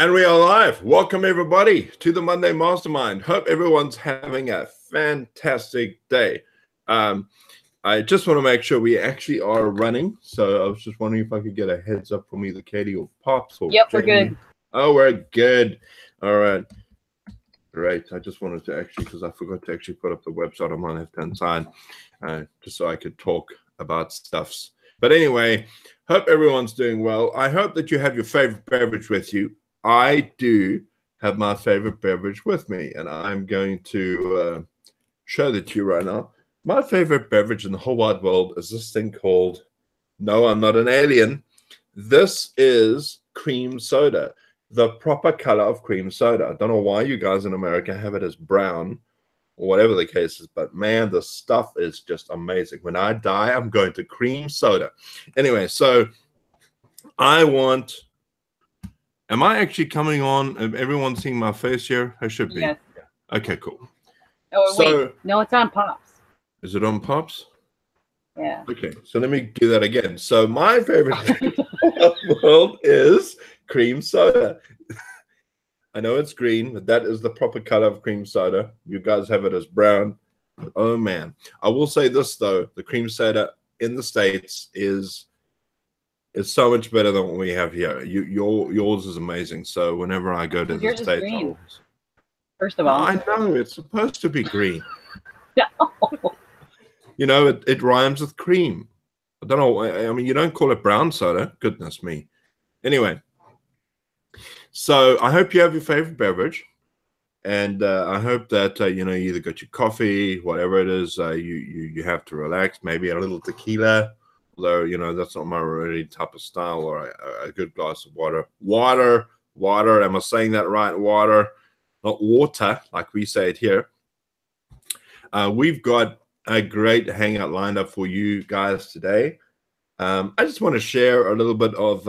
And we are live. Welcome, everybody, to the Monday Mastermind. Hope everyone's having a fantastic day. I just want to make sure we actually are running. So I was just wondering if I could get a heads up from either Katie or Pops or Yep, Jamie. we're good. Oh, we're good. All right. Great. I just wanted to actually, because I forgot to actually put up the website on my left-hand side, just so I could talk about stuffs. But anyway, hope everyone's doing well. I hope that you have your favorite beverage with you. I do have my favorite beverage with me, and I'm going to show that to you right now. My favorite beverage in the whole wide world is this thing called, no, I'm not an alien. This is cream soda, the proper color of cream soda. I don't know why you guys in America have it as brown or whatever the case is, but man, the stuff is just amazing. When I die, I'm going to cream soda. Anyway, so I want... Am I actually coming on? Everyone seeing my face here? I should be. Yes. Okay, cool. Oh, So, wait. No, it's on Pops. is it on Pops? Yeah. Okay, so let me do that again. So my favorite thing in the world is cream soda. I know it's green, but that is the proper color of cream soda. You guys have it as brown. Oh, man. I will say this, though. The cream soda in the States is so much better than what we have here. Yours is amazing. So whenever I go to the States, green. First of all, I know it's supposed to be green. No. You know, it rhymes with cream. I don't know. I mean, you don't call it brown soda. Goodness me. Anyway, so I hope you have your favorite beverage, and I hope that you know, you either got your coffee, whatever it is, you have to relax. Maybe a little tequila. Although, you know, that's not my really type of style, or a good glass of water. Water. Am I saying that right? Water, not water, like we say it here. We've got a great hangout lined up for you guys today. I just want to share a little bit of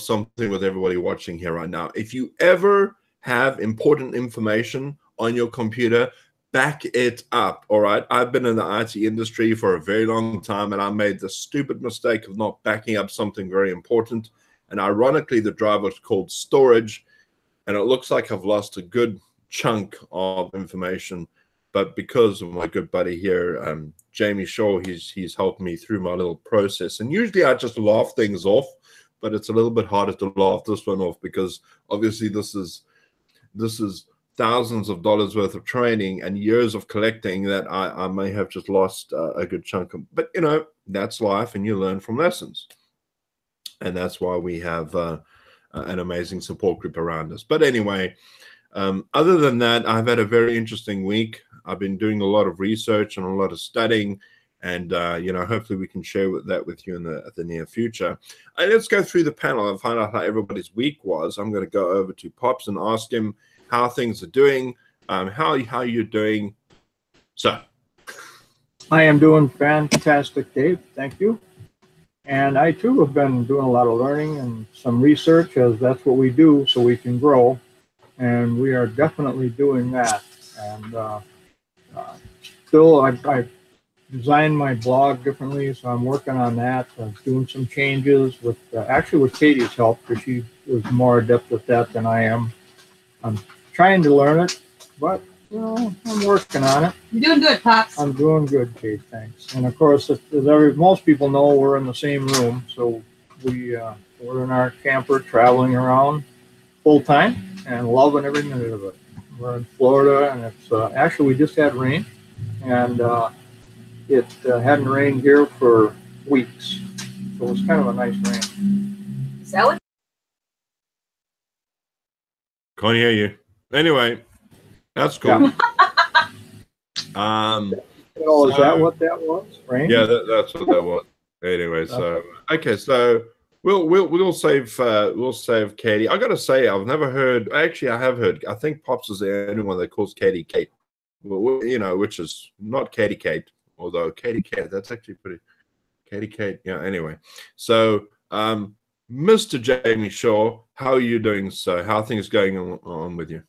something with everybody watching here right now. If you ever have important information on your computer, back it up. All right, I've been in the IT industry for a very long time, and I made the stupid mistake of not backing up something very important. And ironically, the driver is called storage, and it looks like I've lost a good chunk of information. But because of my good buddy here, Jamie Shaw, he's helped me through my little process. And usually I just laugh things off, but it's a little bit harder to laugh this one off, because obviously this is thousands of dollars worth of training and years of collecting that I may have just lost a good chunk of. But, you know, that's life, and you learn from lessons. And that's why we have an amazing support group around us. But anyway, other than that, I've had a very interesting week. I've been doing a lot of research and a lot of studying. And, you know, hopefully we can share that with you in the near future. And let's go through the panel and find out how everybody's week was. I'm going to go over to Pops and ask him how things are doing, how you're doing. So, I am doing fantastic, Dave. Thank you. And I too have been doing a lot of learning and some research, as that's what we do so we can grow. And we are definitely doing that. And still, I designed my blog differently, so I'm working on that. I'm doing some changes with actually with Katie's help, because she is more adept at that than I am. I'm trying to learn it, but you know, I'm working on it. You're doing good, Pops. I'm doing good, Kate. Thanks. And of course, as most people know, we're in the same room, so we're in our camper traveling around full time and loving every minute of it. We're in Florida, and it's actually we just had rain, and it hadn't rained here for weeks, so it was kind of a nice rain. Is that what? Can't hear you. Anyway, that's cool. Yeah. Oh, is that what that was? Rain? Yeah, that's what that was. Anyway, so okay, so we'll save Katie. I gotta say, I've never heard. Actually, I have heard. I think Pops is the only one that calls Katie Kate. Well, you know, which is not Katie Kate, although Katie Kate, that's actually pretty. Katie Kate. Yeah. Anyway, so Mr. Jamie Shaw, how are you doing, sir? How are things going on with you?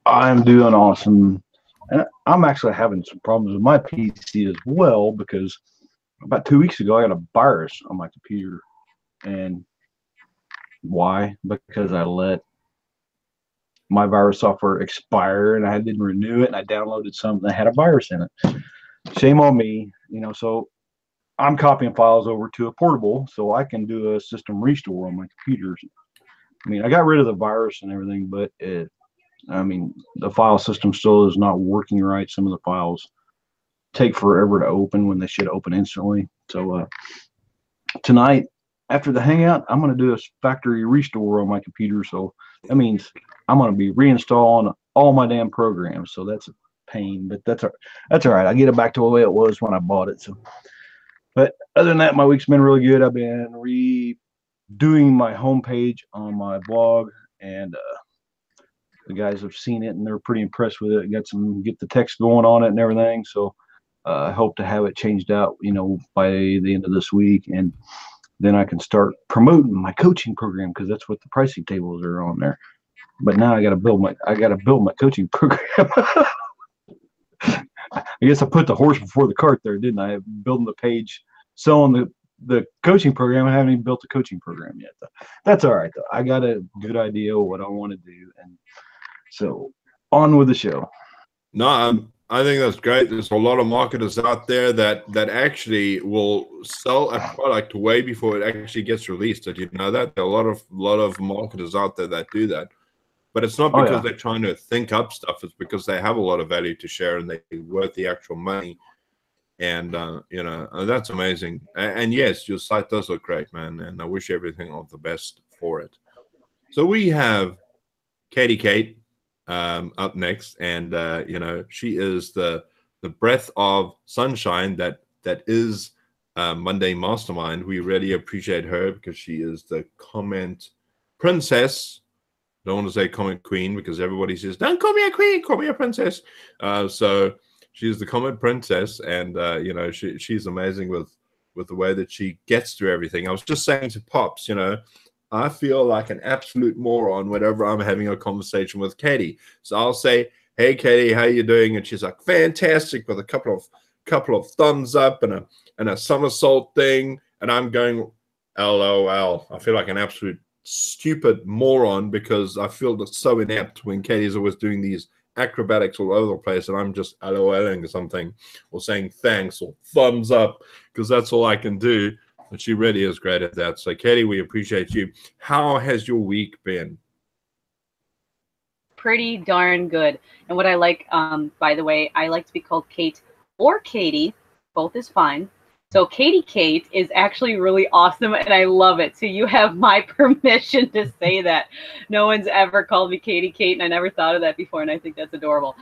I'm doing awesome. And I'm actually having some problems with my PC as well, because about 2 weeks ago, I got a virus on my computer. And why? Because I let my virus software expire and I didn't renew it, and I downloaded something that had a virus in it. Shame on me, you know. So I'm copying files over to a portable so I can do a system restore on my computers. I mean, I got rid of the virus and everything, but the file system still is not working right. Some of the files take forever to open when they should open instantly. So tonight, after the hangout, I'm going to do a factory restore on my computer. So that means I'm going to be reinstalling all my damn programs. So that's a pain, but that's all right. I get it back to the way it was when I bought it. So, but other than that, my week's been really good. I've been redoing my homepage on my blog, and the guys have seen it and they're pretty impressed with it. Get the text going on it and everything. So I hope to have it changed out, by the end of this week, and then I can start promoting my coaching program, because that's what the pricing tables are on there. But now I got to build my coaching program. I guess I put the horse before the cart there, didn't I? Building the page, selling the coaching program. I haven't even built the coaching program yet. That's all right though. I got a good idea of what I want to do, and so on with the show. No, I think that's great. There's a lot of marketers out there that actually will sell a product way before it actually gets released. Did you know that? There are a lot of marketers out there that do that. But it's not because they're trying to think up stuff. It's because they have a lot of value to share and they're worth the actual money. And, that's amazing. And yes, your site does look great, man. And I wish you everything of the best for it. So we have Katie Kate up next. And, she is the breath of sunshine that is Monday Mastermind. We really appreciate her because she is the comment princess. Don't want to say comment queen because everybody says, don't call me a queen, call me a princess. So she's the comment princess, and she's amazing with the way that she gets through everything. I was just saying to Pops, I feel like an absolute moron whenever I'm having a conversation with Katie. So I'll say, hey Katie, how you doing? And she's like, fantastic, with a couple of thumbs up and a somersault thing, and I'm going, LOL. I feel like an absolute stupid moron because I feel that's so inept when Katie's always doing these acrobatics all over the place and I'm just LOLing or something, or saying thanks or thumbs up, because that's all I can do. But she really is great at that. So Katie, we appreciate you. How has your week been? Pretty darn good. And what I like, by the way, I like to be called Kate or Katie. Both is fine. So Katie Kate is actually really awesome, and I love it. So you have my permission to say that. No one's ever called me Katie Kate, and I never thought of that before, and I think that's adorable.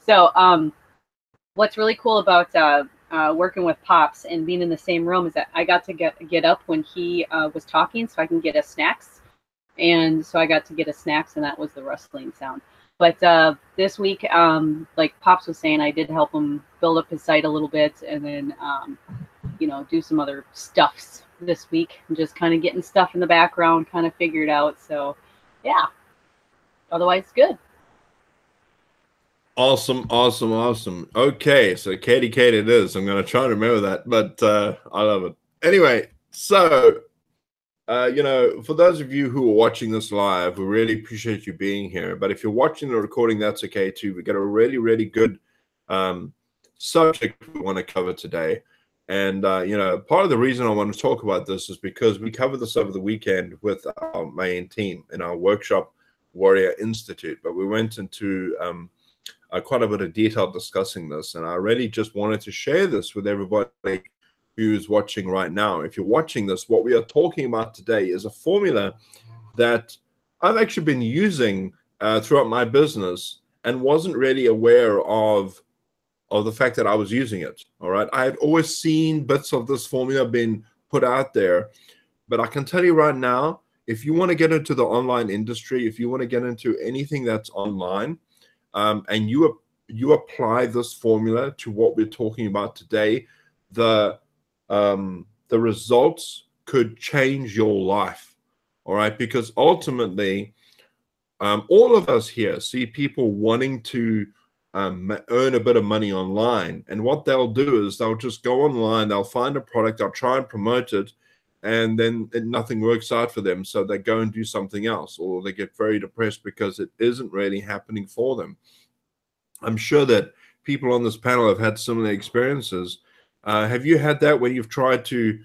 So what's really cool about working with Pops and being in the same room is that I got to get up when he was talking, so I can get us snacks. And so I got to get us snacks, and that was the rustling sound. But this week, like Pops was saying, I did help him build up his site a little bit, and then do some other stuffs this week, and just kind of getting stuff in the background kind of figured out. So yeah, otherwise good. Awesome. Okay, so Katie Kate it is. I'm going to try to remember that, but I love it. Anyway, so for those of you who are watching this live, we really appreciate you being here. But if you're watching the recording, that's okay too. We got a really, really good subject we want to cover today. And, part of the reason I want to talk about this is because we covered this over the weekend with our main team in our workshop, Warrior Institute. But we went into quite a bit of detail discussing this. And I really just wanted to share this with everybody who's watching right now. If you're watching this, what we are talking about today is a formula that I've actually been using throughout my business and wasn't really aware of the fact that I was using it. All right. I had always seen bits of this formula being put out there, but I can tell you right now, if you want to get into the online industry, if you want to get into anything that's online, and you apply this formula to what we're talking about today, the results could change your life. All right. Because ultimately, all of us here see people wanting to earn a bit of money online. And what they'll do is they'll just go online, they'll find a product, they'll try and promote it, and then nothing works out for them. So they go and do something else, or they get very depressed because it isn't really happening for them. I'm sure that people on this panel have had similar experiences. Have you had that when you've tried to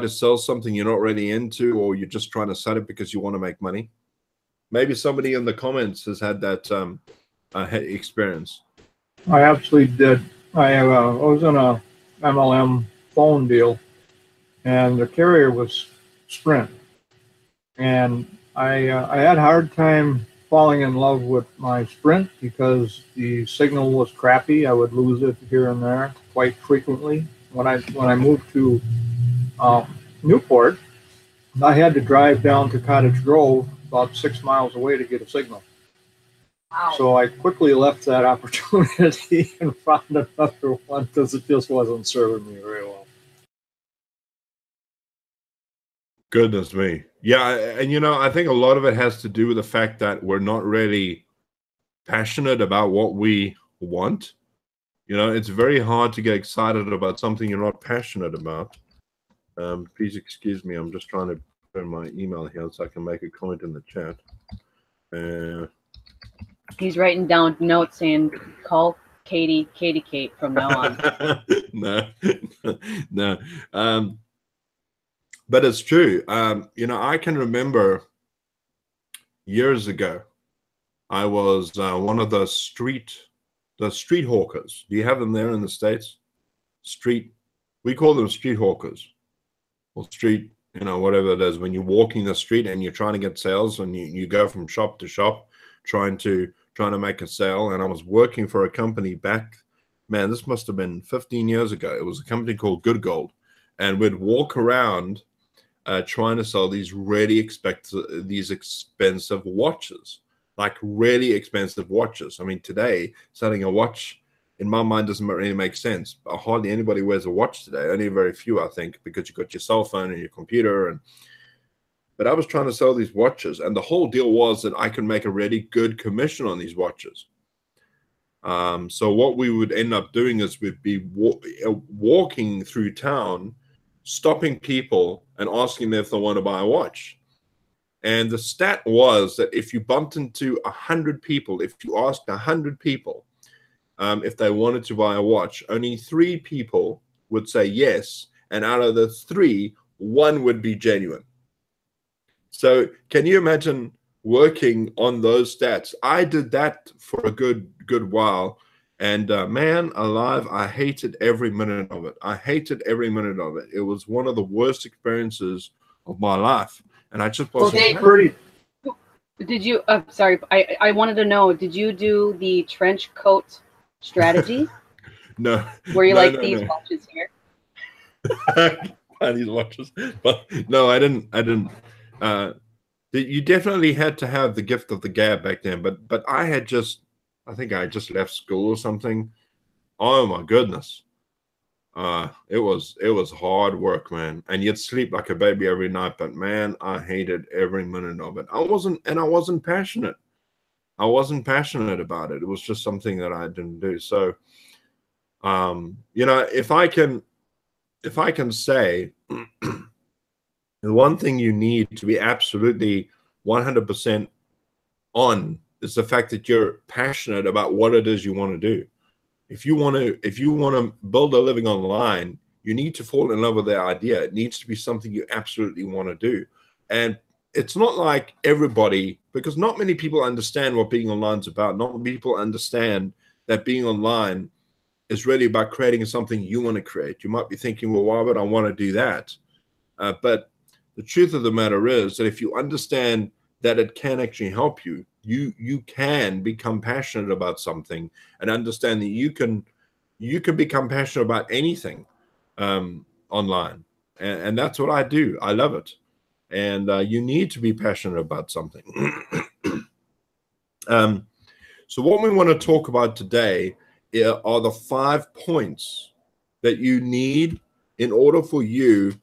sell something you're not really into, or you're just trying to sell it because you want to make money? Maybe somebody in the comments has had that experience. I absolutely did. I was in a MLM phone deal, and the carrier was Sprint, and I had a hard time falling in love with my Sprint because the signal was crappy. I would lose it here and there quite frequently. When I moved to Newport, I had to drive down to Cottage Grove, about 6 miles away, to get a signal. Wow. So I quickly left that opportunity and found another one because it just wasn't serving me very well. Goodness me. Yeah, and you know, I think a lot of it has to do with the fact that we're not really passionate about what we want. You know, it's very hard to get excited about something you're not passionate about. Please excuse me, I'm just trying to put in my email here so I can make a comment in the chat. He's writing down notes saying, call Katie Kate from now on. No. But it's true. You know, I can remember years ago, I was one of the street hawkers. Do you have them there in the States? We call them street hawkers, or street, you know, whatever it is. When you're walking the street and you're trying to get sales, and you go from shop to shop trying to make a sale. And I was working for a company back, man, this must have been 15 years ago. It was a company called Good Gold, and we'd walk around trying to sell these really expensive watches, like really expensive watches. I mean, today selling a watch in my mind doesn't really make sense. Hardly anybody wears a watch today. Only very few, I think, because you've got your cell phone and your computer. But I was trying to sell these watches, and the whole deal was that I could make a really good commission on these watches. So what we would end up doing is we'd be walking through town, stopping people and asking them if they want to buy a watch. And the stat was that if you bumped into 100 people, if you asked 100 people if they wanted to buy a watch, only 3 people would say yes. And out of the 3, 1 would be genuine. So can you imagine working on those stats? I did that for a good while. And man alive, I hated every minute of it. I hated every minute of it. It was one of the worst experiences of my life. And I just wasn't pretty. Did you, sorry, I wanted to know, did you do the trench coat strategy? No. Were you these watches here? These watches. But no, I didn't. You definitely had to have the gift of the gab back then. But I think I just left school or something. Oh my goodness. It was hard work, man. And you'd sleep like a baby every night, but man, I hated every minute of it. I wasn't passionate. I wasn't passionate about it. It was just something that I didn't do. So, you know, if I can say the one thing you need to be absolutely 100% on is the fact that you're passionate about what it is you want to do. If you want to build a living online, you need to fall in love with the idea. It needs to be something you absolutely want to do. And it's not like everybody, because not many people understand what being online is about. Not many people understand that being online is really about creating something you want to create. You might be thinking, well, why would I want to do that? But the truth of the matter is that if you understand that it can actually help you, you can become passionate about something and understand that you can become passionate about anything online. And that's what I do. I love it. And you need to be passionate about something. So what we want to talk about today are the 5 points that you need in order for you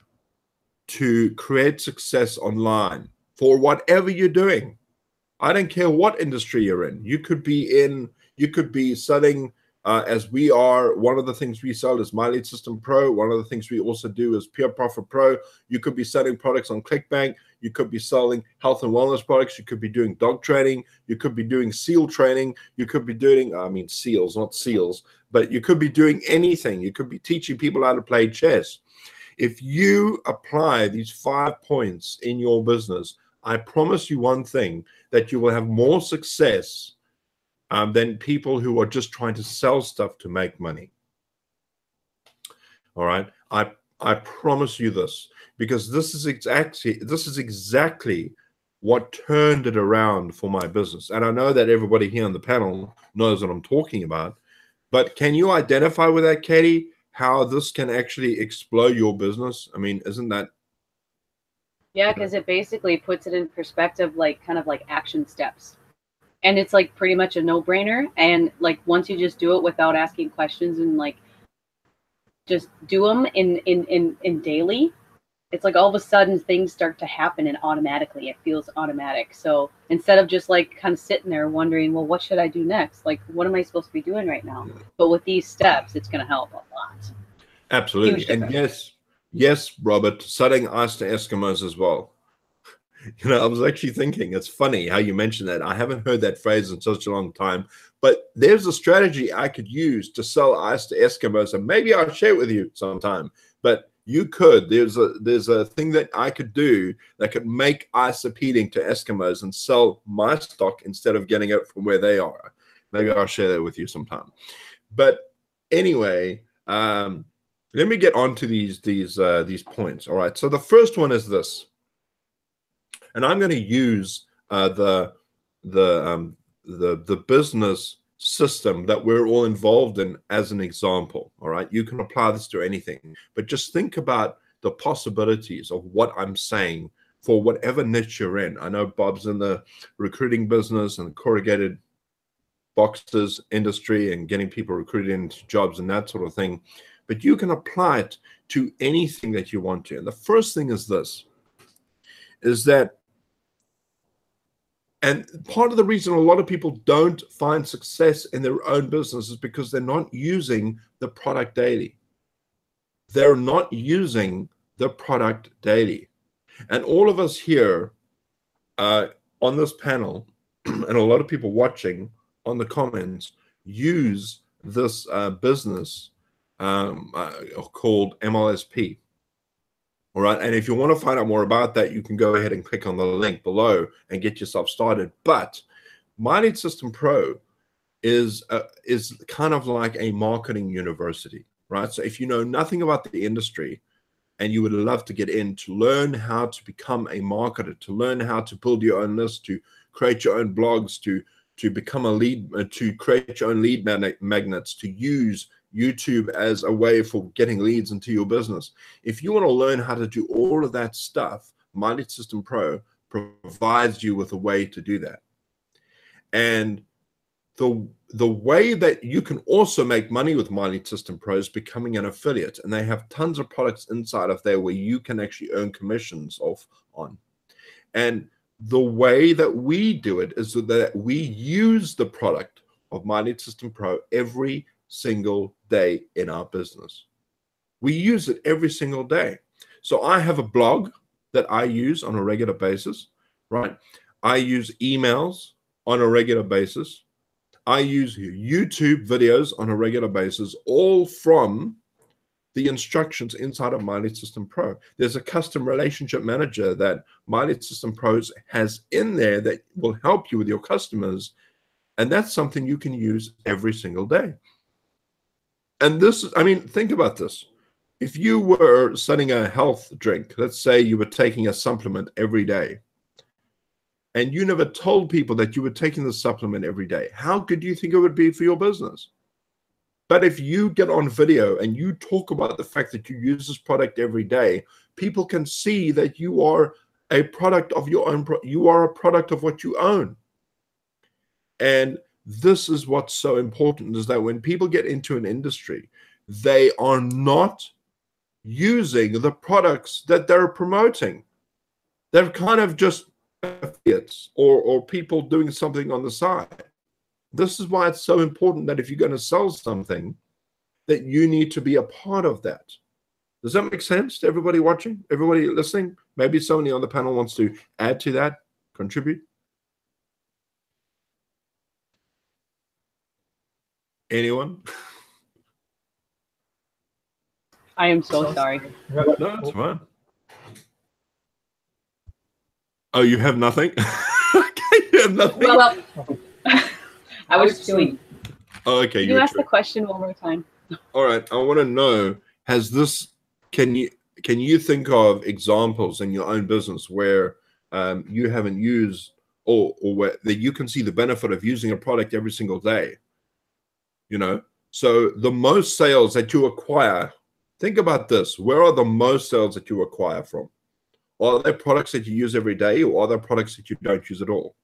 to create success online for whatever you're doing. I don't care what industry you're in. You could be in You could be selling, as we are, one of the things we sell is My Lead System Pro. One of the things we also do is Pure Profit Pro. You could be selling products on ClickBank. You could be selling health and wellness products. You could be doing dog training. You could be doing SEAL training. You could be doing, I mean, SEALs, not SEALs, but you could be doing anything. You could be teaching people how to play chess. If you apply these 5 points in your business, I promise you one thing, that you will have more success than people who are just trying to sell stuff to make money. All right, I promise you this, because this is exactly what turned it around for my business. And I know that everybody here on the panel knows what I'm talking about, but can you identify with that, Katie, how this can actually explode your business? I mean, isn't that? Yeah, because it basically puts it in perspective, like kind of like action steps. And it's like pretty much a no-brainer. And like once you just do it without asking questions and like just do them in daily, it's like all of a sudden things start to happen and automatically it feels automatic. So instead of just like kind of sitting there wondering, well, what should I do next? Like, what am I supposed to be doing right now? Yeah. But with these steps, it's going to help a lot. Absolutely. And yes, Robert, selling ice to Eskimos as well. You know, I was actually thinking, it's funny how you mentioned that. I haven't heard that phrase in such a long time, but there's a strategy I could use to sell ice to Eskimos, and maybe I'll share it with you sometime. But you could, there's a thing that I could do that could make ice appealing to Eskimos and sell my stock instead of getting it from where they are. Maybe I'll share that with you sometime. But anyway, let me get on to these points. All right. So the first one is this. And I'm going to use the business system that we're all involved in as an example. All right, you can apply this to anything, but just think about the possibilities of what I'm saying for whatever niche you're in. I know Bob's in the recruiting business and the corrugated boxes industry and getting people recruited into jobs and that sort of thing, but you can apply it to anything that you want to. And the first thing is this, is that, and part of the reason a lot of people don't find success in their own business is because they're not using the product daily. They're not using the product daily. And all of us here on this panel, and a lot of people watching on the comments, use this business called MLSP. All right. And if you want to find out more about that, you can go ahead and click on the link below and get yourself started. But My Lead System Pro is kind of like a marketing university, right? So if you know nothing about the industry and you would love to get in to learn how to become a marketer, to learn how to build your own list, to create your own blogs, to become a lead, to create your own lead magnets, to use YouTube as a way for getting leads into your business. If you want to learn how to do all of that stuff, My Lead System Pro provides you with a way to do that. And the way that you can also make money with My Lead System Pro is becoming an affiliate. And they have tons of products inside of there where you can actually earn commissions on. And the way that we do it is that we use the product of My Lead System Pro every single day in our business. We use it every single day. So I have a blog that I use on a regular basis, right? I use emails on a regular basis. I use YouTube videos on a regular basis, all from the instructions inside of My Lead System Pro. There's a custom relationship manager that My Lead System Pros has in there that will help you with your customers. And that's something you can use every single day. And this is, I mean, think about this. If you were setting a health drink, let's say you were taking a supplement every day, and you never told people that you were taking the supplement every day, how good do you think it would be for your business? But if you get on video and you talk about the fact that you use this product every day, people can see that you are a product of your own, you are a product of what you own. And this is what's so important, is that when people get into an industry, they are not using the products that they're promoting. They're kind of just affiliates or people doing something on the side. This is why it's so important that if you're going to sell something, that you need to be a part of that. Does that make sense to everybody watching, everybody listening? Maybe somebody on the panel wants to add to that, contribute. Anyone? I am so sorry. No, it's fine. Oh, you have nothing? Okay, you have nothing? Well, I was doing. Oh, okay. Can you ask the question one more time? All right. I want to know, can you think of examples in your own business where you haven't used or where that you can see the benefit of using a product every single day? You know, so the most sales that you acquire, think about this. Where are the most sales that you acquire from? Are there products that you use every day, or are there products that you don't use at all?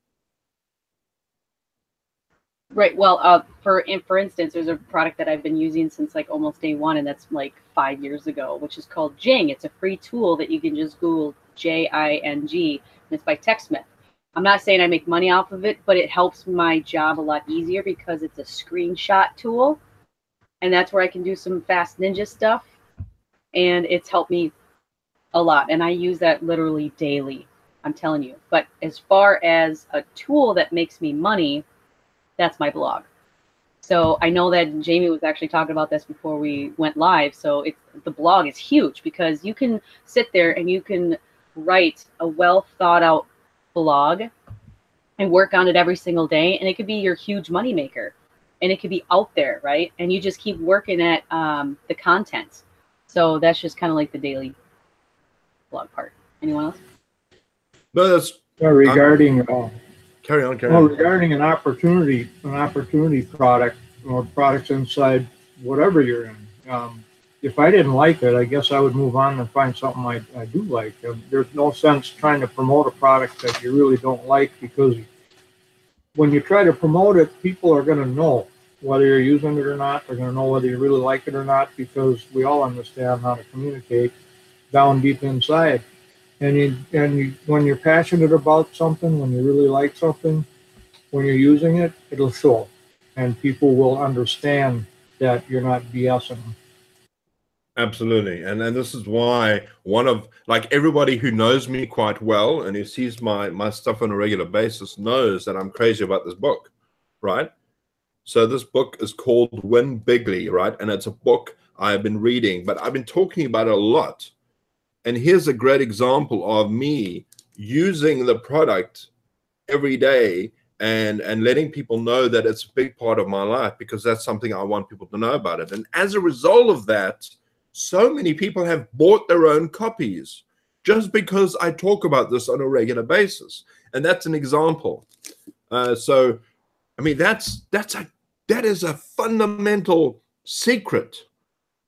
Right. Well, for instance, there's a product that I've been using since like almost day one, and that's like 5 years ago, which is called Jing. It's a free tool that you can just Google Jing, and it's by TechSmith. I'm not saying I make money off of it, but it helps my job a lot easier because it's a screenshot tool, and that's where I can do some fast ninja stuff, and it's helped me a lot, and I use that literally daily. I'm telling you. But as far as a tool that makes me money, that's my blog. So I know that Jamie was actually talking about this before we went live. So the blog is huge because you can sit there and you can write a well thought out blog and work on it every single day. And it could be your huge money maker, and it could be out there, right? And you just keep working at the content. So that's just kind of like the daily blog part. Anyone else? No, that's regarding carry on. Regarding an opportunity product or products inside whatever you're in. If I didn't like it, I guess I would move on and find something I do like. There's no sense trying to promote a product that you really don't like, because when you try to promote it, people are going to know whether you're using it or not. They're going to know whether you really like it or not, because we all understand how to communicate down deep inside. And when you're passionate about something, when you really like something, when you're using it, it'll show, and people will understand that you're not BSing. Absolutely. And this is why like everybody who knows me quite well and who sees my stuff on a regular basis knows that I'm crazy about this book, right? So this book is called Win Bigly, right? And it's a book I've been reading, but I've been talking about it a lot. And here's a great example of me using the product every day and letting people know that it's a big part of my life, because that's something I want people to know about it. And as a result of that, so many people have bought their own copies just because I talk about this on a regular basis. And that's an example. So, I mean, that is a fundamental secret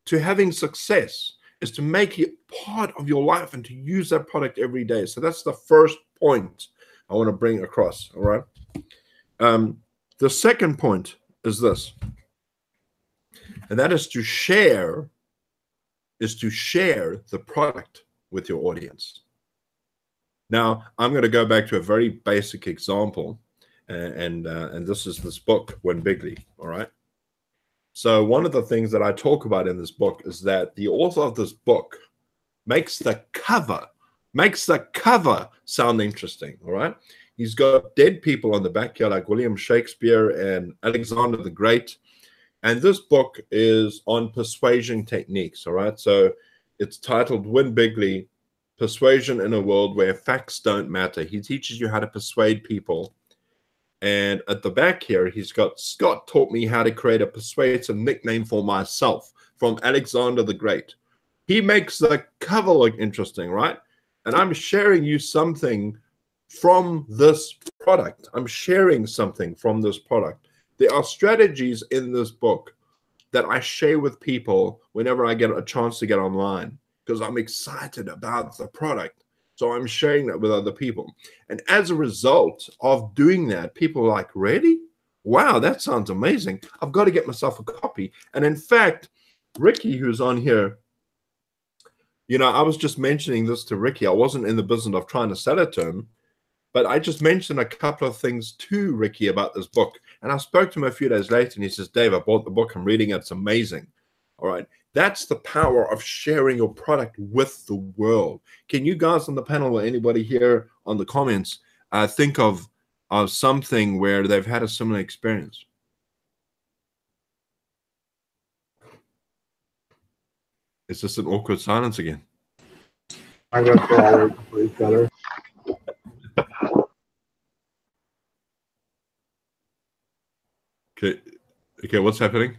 to having success, is to make it part of your life and to use that product every day. So that's the first point I want to bring across, all right? The second point is this, and that is to share the product with your audience. Now, I'm going to go back to a very basic example, and this is this book, Win Bigly, all right? So one of the things that I talk about in this book is that the author of this book makes the cover sound interesting, all right? He's got dead people on the back here like William Shakespeare and Alexander the Great. And this book is on persuasion techniques, all right? So it's titled Win Bigly, Persuasion in a World Where Facts Don't Matter. He teaches you how to persuade people. And at the back here, he's got, Scott taught me how to create a persuasive nickname for myself from Alexander the Great. He makes the cover look interesting, right? And I'm sharing you something from this product. I'm sharing something from this product. There are strategies in this book that I share with people whenever I get a chance to get online, because I'm excited about the product. So I'm sharing that with other people. And as a result of doing that, people are like, really? Wow, that sounds amazing. I've got to get myself a copy. And in fact, Ricky, who's on here, you know, I was just mentioning this to Ricky. I wasn't in the business of trying to sell it to him, but I just mentioned a couple of things to Ricky about this book. And I spoke to him a few days later, and he says, Dave, I bought the book. I'm reading it. It's amazing. All right. That's the power of sharing your product with the world. Can you guys on the panel or anybody here on the comments think of something where they've had a similar experience? It's just an awkward silence again. I got the all complete better. Okay, what's happening?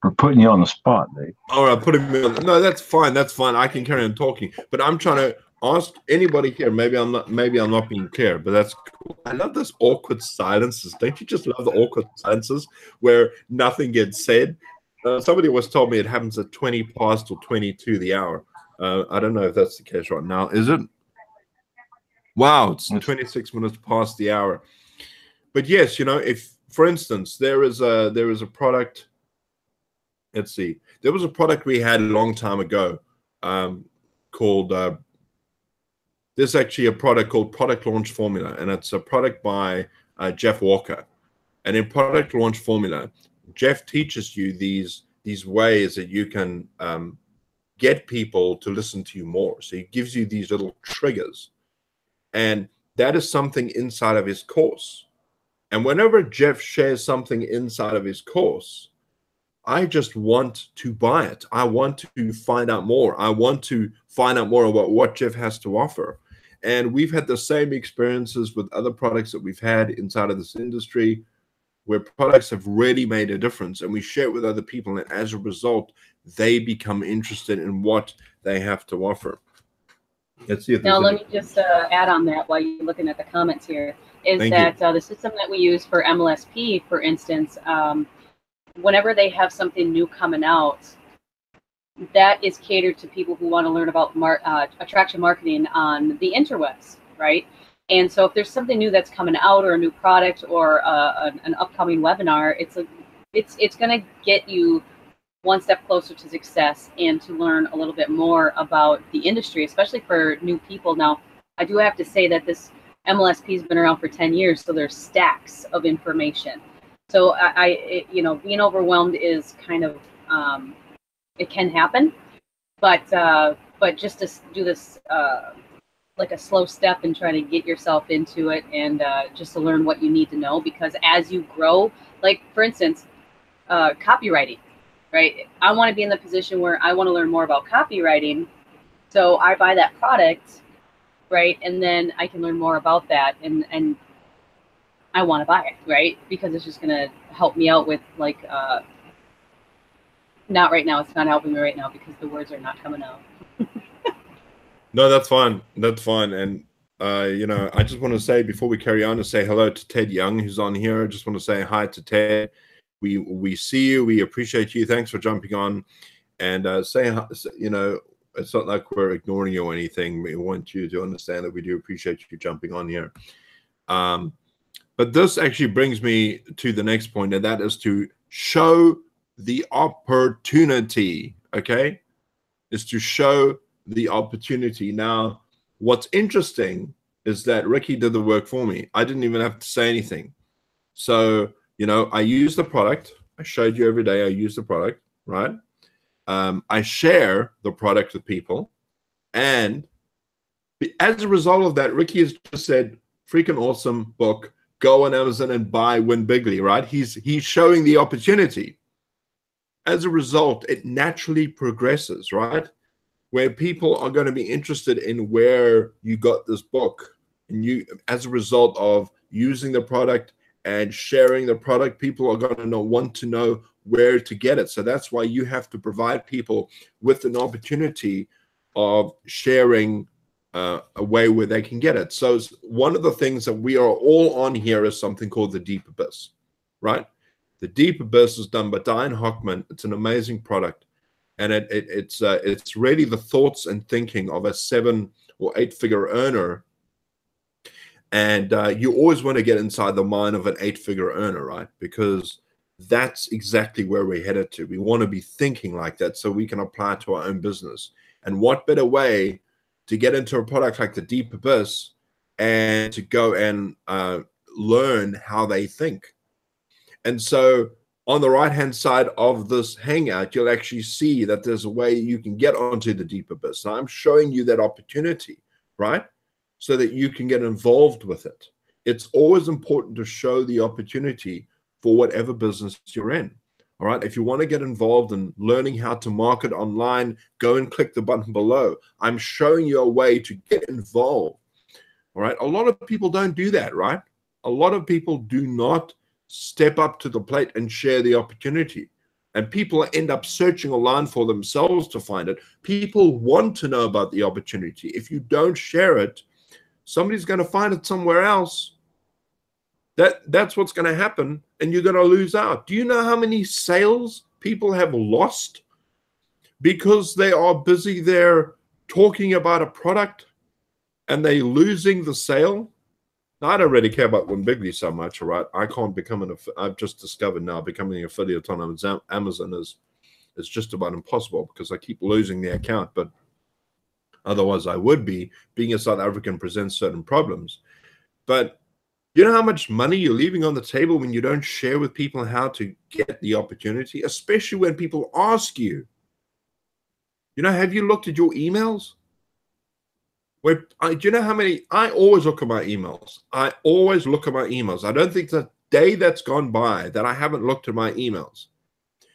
We're putting you on the spot, Dave. All right, putting me on. No, that's fine. That's fine. I can carry on talking. But I'm trying to ask anybody here. Maybe I'm not being clear, but that's cool. I love this awkward silences. Don't you just love the awkward silences where nothing gets said? Somebody was told me it happens at 20 past or 22 the hour. I don't know if that's the case right now. Is it? Wow, it's 26 minutes past the hour. But yes, you know, if, for instance, there is a product. Let's see. There was a product we had a long time ago called. There's actually a product called Product Launch Formula, and it's a product by Jeff Walker. And in Product Launch Formula, Jeff teaches you these ways that you can get people to listen to you more. So he gives you these little triggers, and that is something inside of his course. And whenever Jeff shares something inside of his course, I just want to buy it. I want to find out more. I want to find out more about what Jeff has to offer. And we've had the same experiences with other products that we've had inside of this industry, where products have really made a difference, and we share it with other people, and as a result, they become interested in what they have to offer. Let's see if now let me just add on that while you're looking at the comments here, is that the system that we use for MLSP, for instance, whenever they have something new coming out, that is catered to people who want to learn about attraction marketing on the interwebs, right? And so if there's something new that's coming out, or a new product, or an upcoming webinar, it's going to get you one step closer to success and to learn a little bit more about the industry, especially for new people. Now, I do have to say that this MLSP has been around for 10 years, so there's stacks of information. So you know, being overwhelmed is kind of, it can happen, but just to do this like a slow step and try to get yourself into it, and just to learn what you need to know, because as you grow, like for instance, copywriting, right? I want to be in the position where I want to learn more about copywriting, so I buy that product, right? And then I can learn more about that, and I want to buy it, right? Because it's just going to help me out with, like, not right now. It's not helping me right now because the words are not coming out. No, that's fine. That's fine. And, you know, I just want to say, before we carry on, to say hello to Ted Young, who's on here. I just want to say hi to Ted. We see you. We appreciate you. Thanks for jumping on. And say, you know, it's not like we're ignoring you or anything. We want you to understand that we do appreciate you jumping on here. But this actually brings me to the next point, and that is to show the opportunity, okay? Is to show the opportunity. Now, what's interesting is that Ricky did the work for me. I didn't even have to say anything. So, you know, I use the product. I showed you every day I use the product, right? I share the product with people. And as a result of that, Ricky has just said, freaking awesome book. Go on Amazon and buy Win Bigly, right? He's showing the opportunity. As a result, it naturally progresses, right? Where people are going to be interested in where you got this book. And you, as a result of using the product and sharing the product, people are going to want to know where to get it. So that's why you have to provide people with an opportunity of sharing a way where they can get it. So one of the things that we are all on here is something called the Deep Abyss, right? The Deep Abyss is done by Diane Hockman. It's an amazing product, and it's really the thoughts and thinking of a 7 or 8 figure earner. And you always want to get inside the mind of an 8 figure earner, right? Because that's exactly where we're headed to. We want to be thinking like that so we can apply it to our own business. And what better way to get into a product like the Deep Abyss and to go and learn how they think. And so on the right-hand side of this hangout, you'll actually see that there's a way you can get onto the deeper business. Now, I'm showing you that opportunity, right? So that you can get involved with it. It's always important to show the opportunity for whatever business you're in. All right. If you want to get involved in learning how to market online, go and click the button below. I'm showing you a way to get involved. All right. A lot of people don't do that, right? A lot of people do not step up to the plate and share the opportunity. And people end up searching online for themselves to find it. People want to know about the opportunity. If you don't share it, somebody's going to find it somewhere else. That's what's going to happen, and you're going to lose out. Do you know how many sales people have lost because they are busy there talking about a product and they're losing the sale? Now, I don't really care about Win Bigly so much, all right? I can't become I've just discovered now becoming an affiliate on Amazon is just about impossible because I keep losing the account, but otherwise I would be. Being a South African presents certain problems. But you know how much money you're leaving on the table when you don't share with people how to get the opportunity, especially when people ask you. You know, have you looked at your emails? Do you know how many? I always look at my emails. I always look at my emails. I don't think the day that's gone by that I haven't looked at my emails.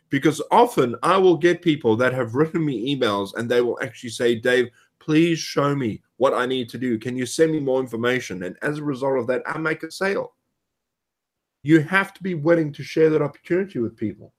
Because often I will get people that have written me emails and they will actually say, Dave, please show me what I need to do. Can you send me more information? And as a result of that, I make a sale. You have to be willing to share that opportunity with people.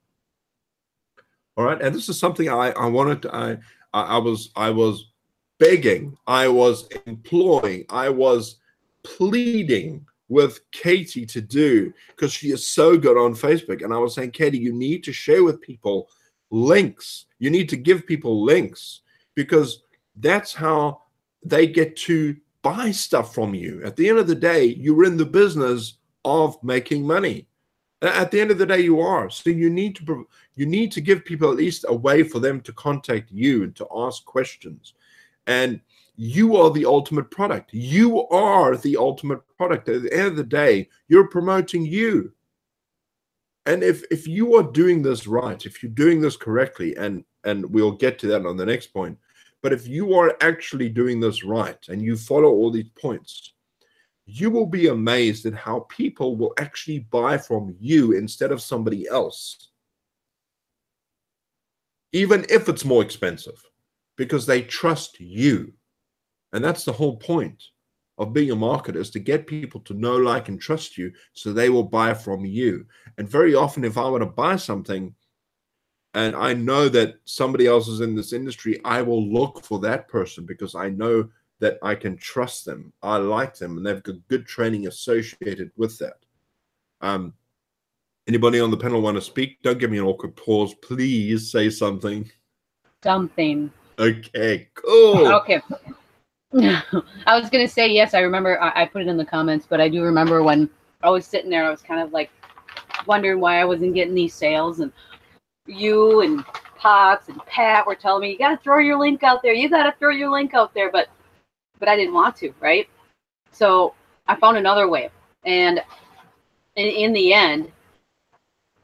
All right. And this is something I wanted to, I was begging, I was imploring, I was pleading with Katie to do, because she is so good on Facebook. And I was saying, Katie, you need to share with people links. You need to give people links, because that's how they get to buy stuff from you. At the end of the day, you're in the business of making money. At the end of the day, you are. So you need to give people at least a way for them to contact you and to ask questions. And you are the ultimate product. You are the ultimate product. At the end of the day, you're promoting you. And if you are doing this right, if you're doing this correctly, and we'll get to that on the next point, but if you are actually doing this right and you follow all these points, you will be amazed at how people will actually buy from you instead of somebody else, even if it's more expensive, because they trust you. And that's the whole point of being a marketer, is to get people to know, like, and trust you so they will buy from you. And very often, if I want to buy something and I know that somebody else is in this industry, I will look for that person because I know that I can trust them. I like them, and they've got good training associated with that. Anybody on the panel want to speak? Don't give me an awkward pause. Please say something. Something. Okay, cool. Okay. I was going to say, yes, I remember I put it in the comments, but I do remember when I was sitting there, I was kind of like wondering why I wasn't getting these sales, and you and Pops and Pat were telling me, you got to throw your link out there. You got to throw your link out there. But I didn't want to, right? So I found another way. And in the end,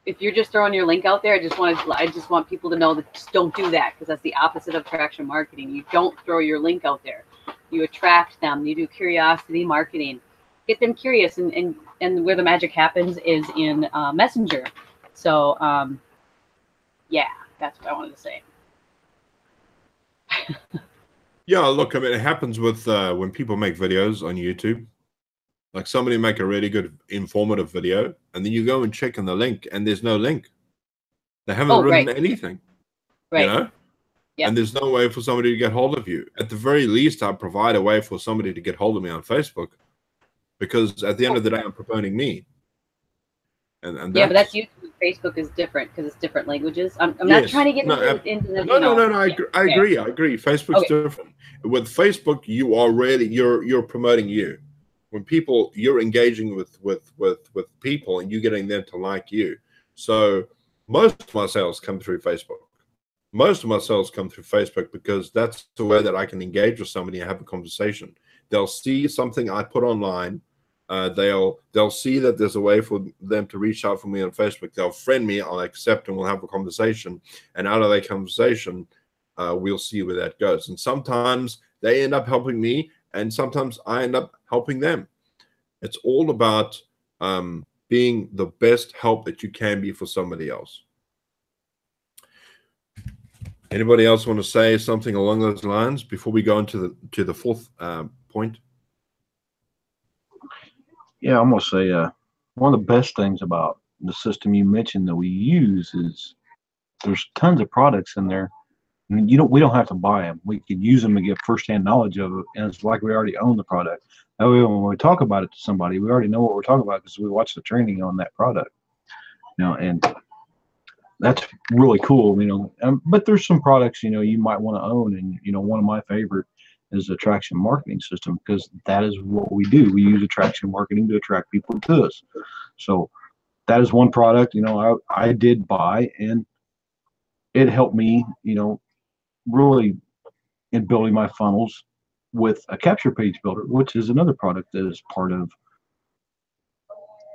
if you're just throwing your link out there, I just want people to know that just don't do that, because that's the opposite of traction marketing. You don't throw your link out there. You attract them. You do curiosity marketing. Get them curious, and where the magic happens is in Messenger. So, yeah, that's what I wanted to say. Yeah, look, I mean, it happens with when people make videos on YouTube. Like, somebody make a really good informative video, and then you go and check on the link, and there's no link. They haven't written anything. Right. You know? Yep. And there's no way for somebody to get hold of you. At the very least, I provide a way for somebody to get hold of me on Facebook, because at the end of the day, I'm promoting me. And yeah, but that's YouTube. Facebook is different because it's different languages. I'm not trying to get into the no. I agree. Facebook's different. With Facebook, you are really you're promoting you. When people, you're engaging with people, and you're getting them to like you. So most of my sales come through Facebook. Most of my sales come through Facebook, because that's the way that I can engage with somebody and have a conversation. They'll see something I put online. They'll see that there's a way for them to reach out for me on Facebook. They'll friend me. I'll accept, and we'll have a conversation. And out of that conversation, we'll see where that goes. And sometimes they end up helping me, and sometimes I end up helping them. It's all about being the best help that you can be for somebody else. Anybody else want to say something along those lines before we go into the fourth point? Yeah, I'm gonna say one of the best things about the system you mentioned that we use is there's tons of products in there. I mean, we don't have to buy them. We can use them and get firsthand knowledge of it, and it's like we already own the product. That way, when we talk about it to somebody, we already know what we're talking about because we watched the training on that product. And that's really cool. But there's some products you might want to own, and one of my favorite is the attraction marketing system, because that is what we do. We use attraction marketing to attract people to us. So that is one product, I did buy, and it helped me, really in building my funnels with a capture page builder, which is another product that is part of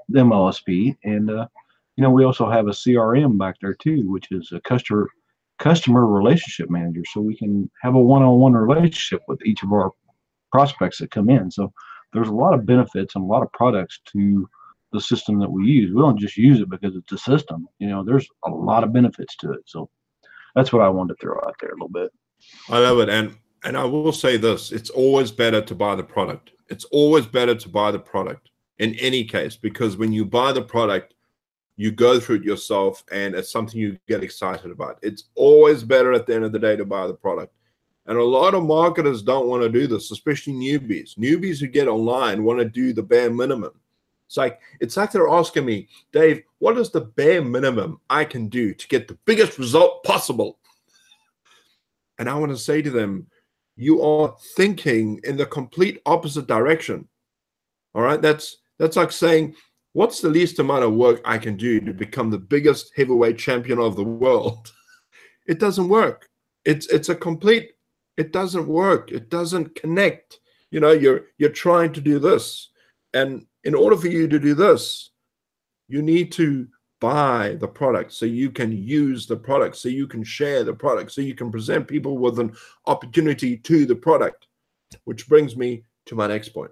the MLSP. And, we also have a CRM back there too, which is a customer relationship manager, so we can have a one-on-one relationship with each of our prospects that come in. So there's a lot of benefits and a lot of products to the system that we use. We don't just use it because it's a system. There's a lot of benefits to it. So that's what I wanted to throw out there a little bit. I love it. And I will say this, it's always better to buy the product. It's always better to buy the product in any case, because when you buy the product, you go through it yourself, and it's something you get excited about. It's always better at the end of the day to buy the product. And a lot of marketers don't want to do this, especially newbies. Newbies who get online want to do the bare minimum. It's like they're asking me, Dave, what is the bare minimum I can do to get the biggest result possible? And I want to say to them, you are thinking in the complete opposite direction. All right? That's like saying, what's the least amount of work I can do to become the biggest heavyweight champion of the world? It doesn't work. It doesn't work. It doesn't connect. You're trying to do this. And in order for you to do this, you need to buy the product so you can use the product, so you can share the product, so you can present people with an opportunity to the product, which brings me to my next point.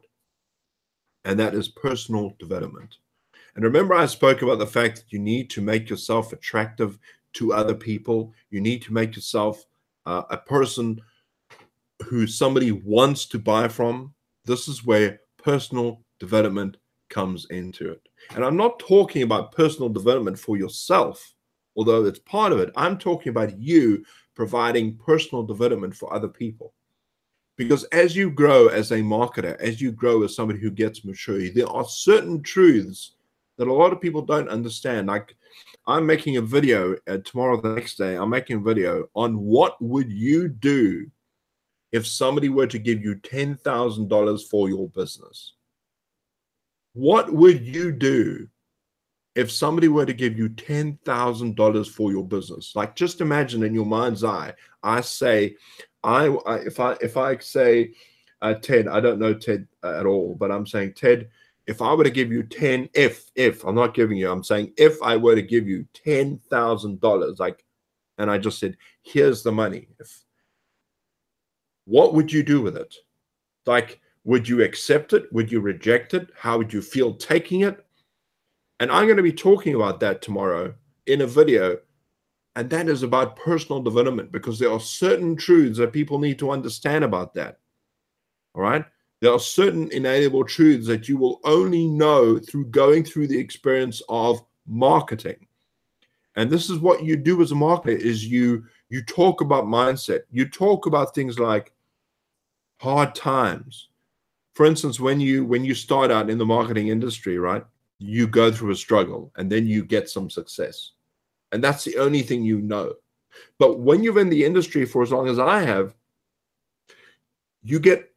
And that is personal development. And remember, I spoke about the fact that you need to make yourself attractive to other people. You need to make yourself a person who somebody wants to buy from. This is where personal development comes into it. And I'm not talking about personal development for yourself, although it's part of it. I'm talking about you providing personal development for other people. Because as you grow as a marketer, as you grow as somebody who gets mature, there are certain truths that a lot of people don't understand. Like, I'm making a video tomorrow, the next day, I'm making a video on what would you do if somebody were to give you $10,000 for your business. What would you do if somebody were to give you $10,000 for your business? Like, just imagine in your mind's eye, I say, if I say, Ted, I don't know Ted at all, but I'm saying, Ted, if I were to give you if I'm not giving you, I'm saying, if I were to give you $10,000, and I just said, here's the money. What would you do with it? Like, would you accept it? Would you reject it? How would you feel taking it? And I'm going to be talking about that tomorrow in a video. And that is about personal development, because there are certain truths that people need to understand about that. All right? There are certain inalienable truths that you will only know through going through the experience of marketing. And this is what you do as a marketer, is you talk about mindset. You talk about things like hard times. For instance, when you start out in the marketing industry, right, you go through a struggle and then you get some success. And that's the only thing you know. But when you're in the industry for as long as I have, you get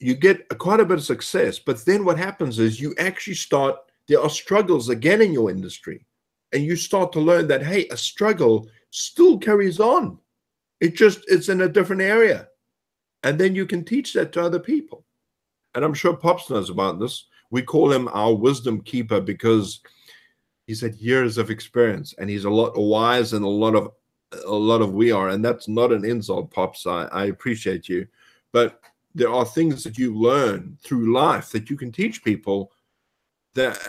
quite a bit of success. But then what happens is you actually there are struggles again in your industry. And you start to learn that, hey, a struggle still carries on. It's in a different area. And then you can teach that to other people. and I'm sure Pops knows about this. We call him our wisdom keeper because he's had years of experience, and he's a lot wise than a lot of we are. And that's not an insult, Pops. I appreciate you, but there are things that you learn through life that you can teach people that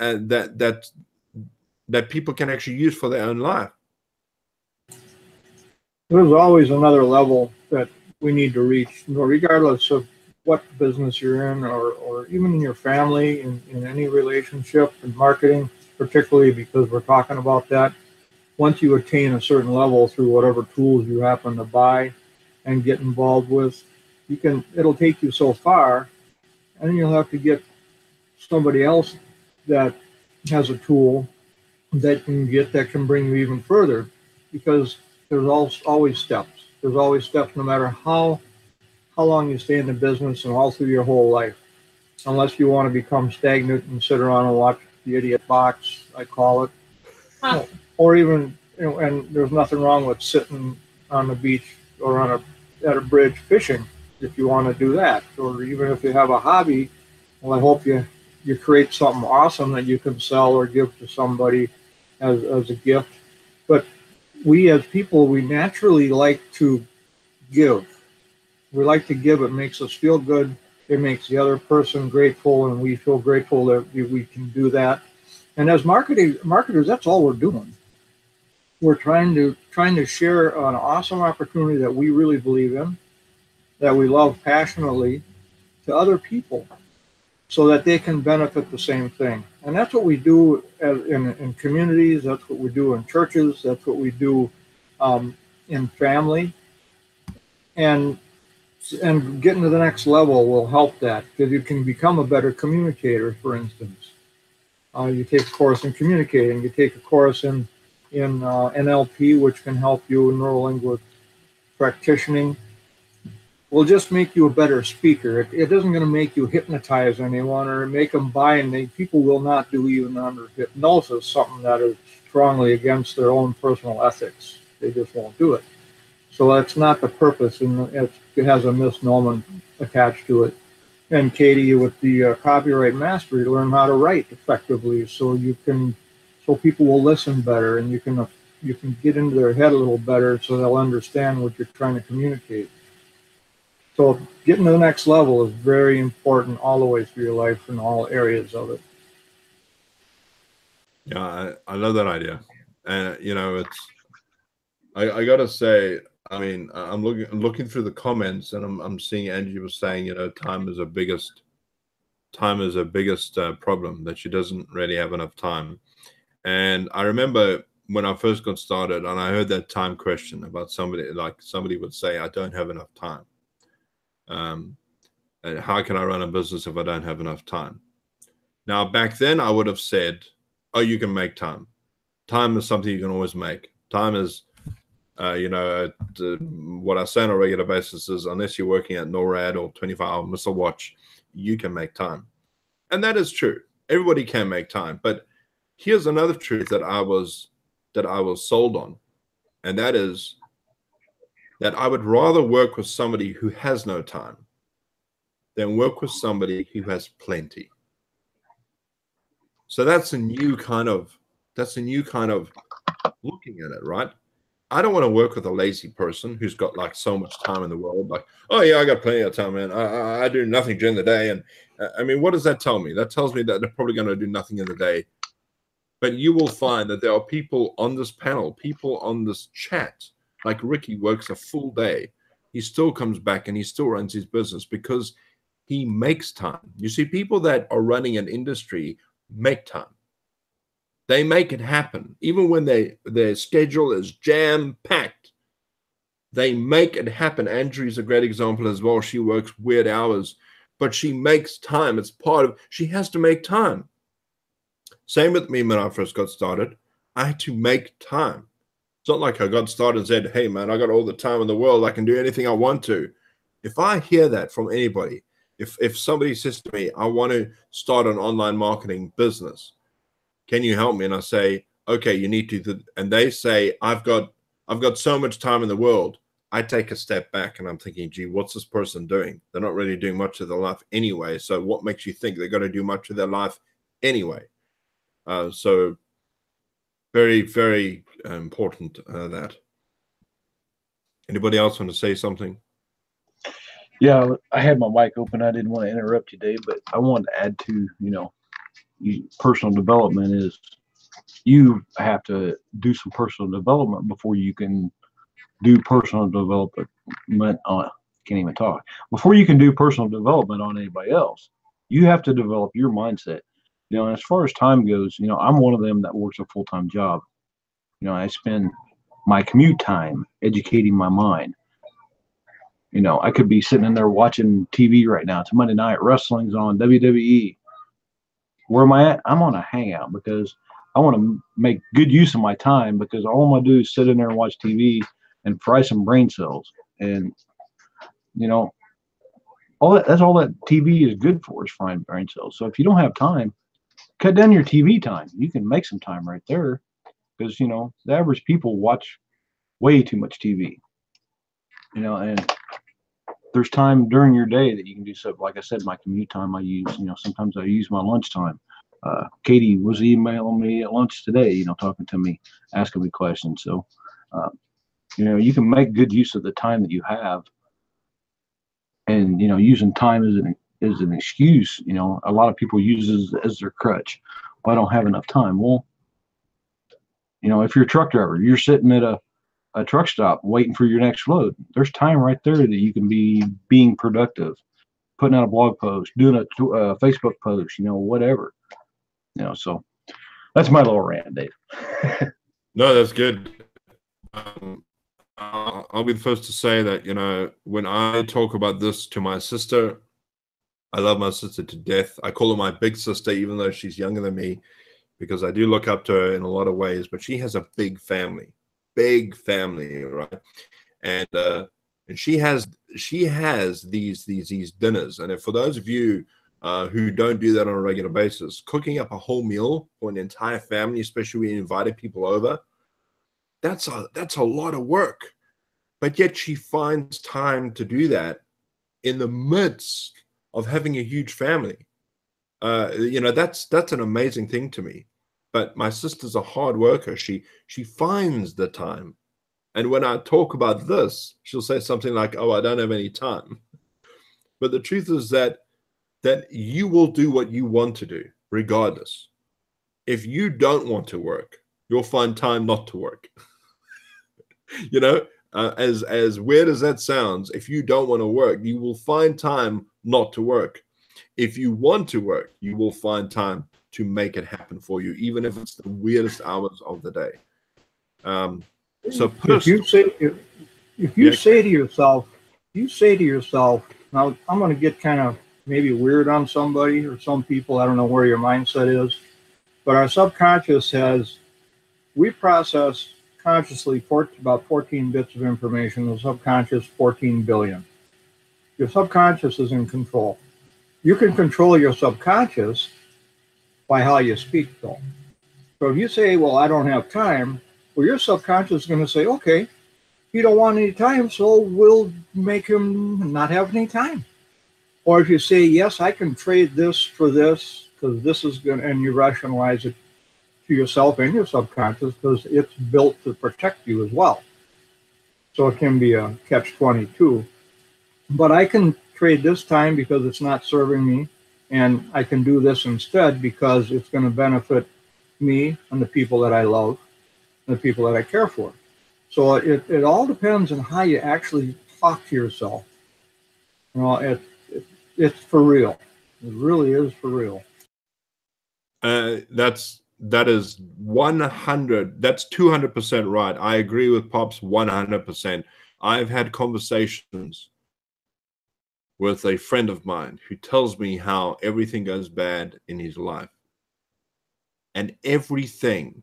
people can actually use for their own life. There's always another level that we need to reach, regardless of what business you're in, or even in your family, in any relationship, and marketing, particularly because we're talking about that. Once you attain a certain level through whatever tools you happen to buy and get involved with, it'll take you so far, and then you'll have to get somebody else that has a tool that can bring you even further, because there's always steps. There's always steps, no matter how long you stay in the business and all through your whole life, unless you want to become stagnant and sit around and watch the idiot box, I call it. Huh. Or even, and there's nothing wrong with sitting on the beach or at a bridge fishing if you want to do that. Or even if you have a hobby, well, I hope you create something awesome that you can sell or give to somebody as a gift. But we as people, we naturally like to give. We like to give. It makes us feel good. It makes the other person grateful, and we feel grateful that we can do that. And as marketers, that's all we're doing. We're trying to share an awesome opportunity that we really believe in, that we love passionately, to other people, so that they can benefit the same thing. And that's what we do in communities. That's what we do in churches. That's what we do in family. And getting to the next level will help that, because you can become a better communicator. For instance, you take a course in communicating. You take a course in NLP, which can help you in neuro-linguistic practicing. Will just make you a better speaker. It isn't going to make you hypnotize anyone or make them buy, and people will not do even under hypnosis, something that is strongly against their own personal ethics. They just won't do it. So that's not the purpose, and it has a misnomer attached to it. And Katie, with the copyright mastery, learn how to write effectively, so people will listen better, and you can get into their head a little better, so they'll understand what you're trying to communicate. So getting to the next level is very important all the way through your life in all areas of it. Yeah, I love that idea. And I gotta say, I mean, I'm looking through the comments, and I'm seeing Angie was saying, time is a biggest problem, that she doesn't really have enough time. And I remember when I first got started, and I heard that time question about somebody would say, I don't have enough time. And how can I run a business if I don't have enough time? Now, back then, I would have said, oh, you can make time. Time is something you can always make. Time is, what I say on a regular basis is, unless you're working at NORAD or 24-hour missile watch, you can make time. And that is true. Everybody can make time. But here's another truth that I was sold on, and that is that I would rather work with somebody who has no time than work with somebody who has plenty. So that's a new kind of looking at it, right? I don't want to work with a lazy person who's got like so much time in the world. Like, oh yeah, I got plenty of time, man. I do nothing during the day. And I mean, what does that tell me? That tells me that they're probably going to do nothing in the day. But you will find that there are people on this panel, people on this chat, like Ricky works a full day. He still comes back and he still runs his business because he makes time. You see, people that are running an industry make time. They make it happen. Even when their schedule is jam-packed, they make it happen. Andrew's a great example as well. She works weird hours, but she makes time. It's part of, she has to make time. Same with me when I first got started. I had to make time. It's not like I got started and said, hey, man, I got all the time in the world. I can do anything I want to. If I hear that from anybody, if somebody says to me, I want to start an online marketing business, can you help me? And I say, okay, you need to. And they say, I've got so much time in the world. I take a step back and I'm thinking, gee, what's this person doing? They're not really doing much of their life anyway. So what makes you think they're going to do much of their life anyway? So very, very important that. Anybody else want to say something? Yeah, I had my mic open. I didn't want to interrupt you, Dave, but I wanted to add to, personal development is you have to do some personal development before you can do personal development on, can't even talk, before you can do personal development on anybody else. You have to develop your mindset. And as far as time goes, I'm one of them that works a full-time job. I spend my commute time educating my mind. I could be sitting in there watching TV right now. It's Monday night, wrestling's on, WWE. Where am I at? I'm on a hangout because I want to make good use of my time, because all I'm going to do is sit in there and watch TV and fry some brain cells. And, that's all that TV is good for, is frying brain cells. So if you don't have time, cut down your TV time. You can make some time right there, because, the average people watch way too much TV, and there's time during your day that you can do stuff. Like I said, my commute time I use, sometimes I use my lunchtime. Katie was emailing me at lunch today, talking to me, asking me questions. So, you can make good use of the time that you have. And, using time as an excuse, a lot of people use it as their crutch. Well, I don't have enough time. Well, if you're a truck driver, you're sitting at a truck stop waiting for your next load. There's time right there that you can be being productive, putting out a blog post, doing a Facebook post, whatever. So that's my little rant, Dave. No, that's good. I'll be the first to say that, when I talk about this to my sister, I love my sister to death. I call her my big sister, even though she's younger than me, because I do look up to her in a lot of ways. But she has a big family, right? And she has these dinners. And for those of you who don't do that on a regular basis, cooking up a whole meal for an entire family, especially when you invited people over, that's a lot of work. But yet she finds time to do that in the midst of having a huge family. That's an amazing thing to me. But my sister's a hard worker. She finds the time. And when I talk about this, she'll say something like, "Oh, I don't have any time." But the truth is that you will do what you want to do, regardless. If you don't want to work, you'll find time not to work. As weird as that sounds, if you don't want to work, you will find time not to work. If you want to work, you will find time to make it happen for you, even if it's the weirdest hours of the day. So if you say to yourself, now I'm going to get kind of maybe weird on somebody or some people. I don't know where your mindset is, but our subconscious we process consciously about 14 bits of information. The subconscious 14 billion. Your subconscious is in control. You can control your subconscious by how you speak, though. So if you say, "Well, I don't have time," well, your subconscious is going to say, "Okay, you don't want any time, so we'll make him not have any time." Or if you say, "Yes, I can trade this for this because this is good," and you rationalize it to yourself and your subconscious because it's built to protect you as well. So it can be a catch-22. But I can trade this time because it's not serving me, and I can do this instead because it's going to benefit me and the people that I love and the people that I care for. So it all depends on how you actually talk to yourself. It's for real. It really is for real. That is 100. That's 200% right. I agree with Pops 100%. I've had conversations with a friend of mine who tells me how everything goes bad in his life, and everything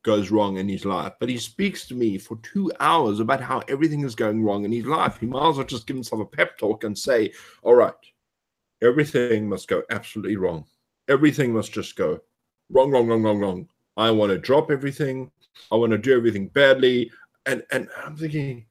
goes wrong in his life. But he speaks to me for 2 hours about how everything is going wrong in his life. He might as well just give himself a pep talk and say, "All right, everything must go absolutely wrong. Everything must just go wrong, wrong, wrong, wrong, wrong. I want to drop everything. I want to do everything badly. And I'm thinking,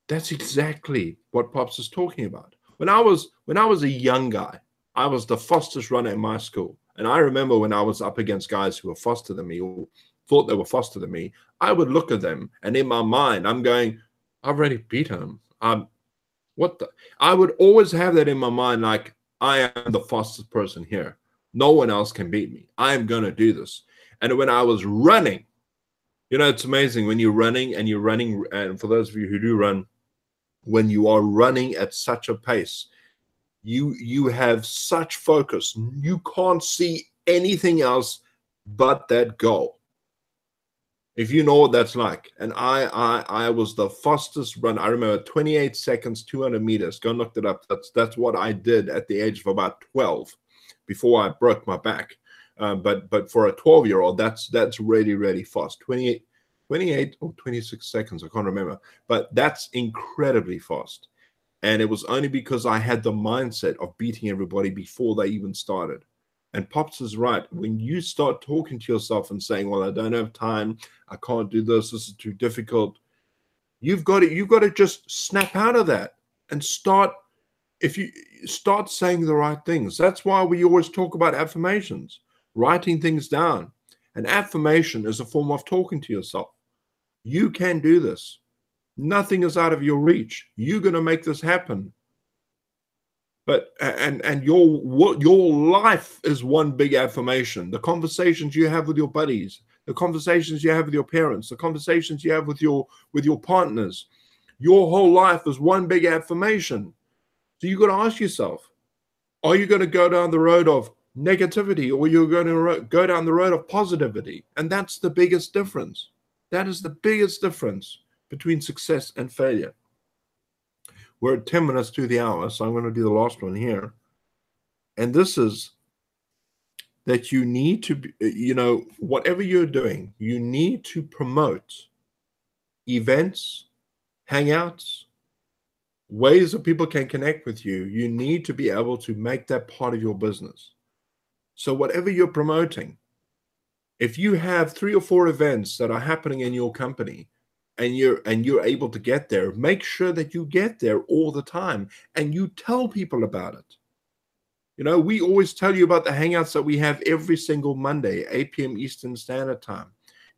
that's exactly what Pops is talking about. When I was a young guy, I was the fastest runner in my school. And I remember when I was up against guys who were faster than me or thought they were faster than me, I would look at them, and in my mind, I'm going, I've already beaten him. I would always have that in my mind, like, I am the fastest person here. No one else can beat me. I am going to do this. And when I was running, you know, it's amazing when you're running, and for those of you who do run, when you are running at such a pace, you have such focus. You can't see anything else but that goal. If you know what that's like. And I was the fastest run. I remember 28 seconds, 200 meters. Go and look it up. That's what I did at the age of about 12 before I broke my back. But for a 12-year-old, that's really, really fast. 28 or 26 seconds, I can't remember. But that's incredibly fast. And it was only because I had the mindset of beating everybody before they even started. And Pops is right. When you start talking to yourself and saying, well, I don't have time, I can't do this is too difficult, you've got to just snap out of that and start saying the right things. That's why we always talk about affirmations, writing things down. An affirmation is a form of talking to yourself. You can do this. Nothing is out of your reach. You're going to make this happen. But and your life is one big affirmation. The conversations you have with your buddies, the conversations you have with your parents, the conversations you have with your partners, your whole life is one big affirmation. So you got to ask yourself, are you going to go down the road of negativity, or you're going to go down the road of positivity? And that's the biggest difference. That is the biggest difference between success and failure. We're at 10 minutes to the hour, so I'm going to do the last one here. And this is that you need to, whatever you're doing, you need to promote events, hangouts, ways that people can connect with you. You need to be able to make that part of your business. So whatever you're promoting, if you have 3 or 4 events that are happening in your company, and you're able to get there, make sure that you get there all the time and you tell people about it. You know, we always tell you about the hangouts that we have every single Monday, 8 p.m. Eastern Standard Time.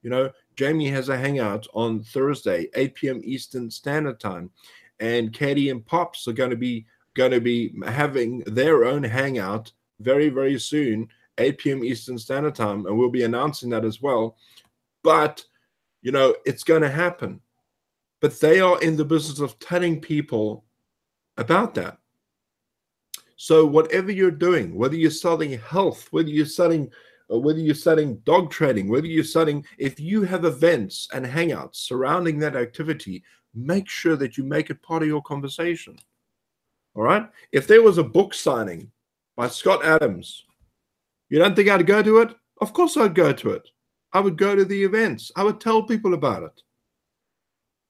You know, Jamie has a hangout on Thursday, 8 p.m. Eastern Standard Time, and Katie and Pops are going to be having their own hangout very, very soon, 8 p.m. Eastern Standard Time, and we'll be announcing that as well. But you know, it's going to happen. But they are in the business of telling people about that. So whatever you're doing, whether you're selling health, whether you're selling dog trading, whether you're selling, if you have events and hangouts surrounding that activity, make sure that you make it part of your conversation. All right? If there was a book signing by Scott Adams, you don't think I'd go to it? Of course I'd go to it. I would go to the events. I would tell people about it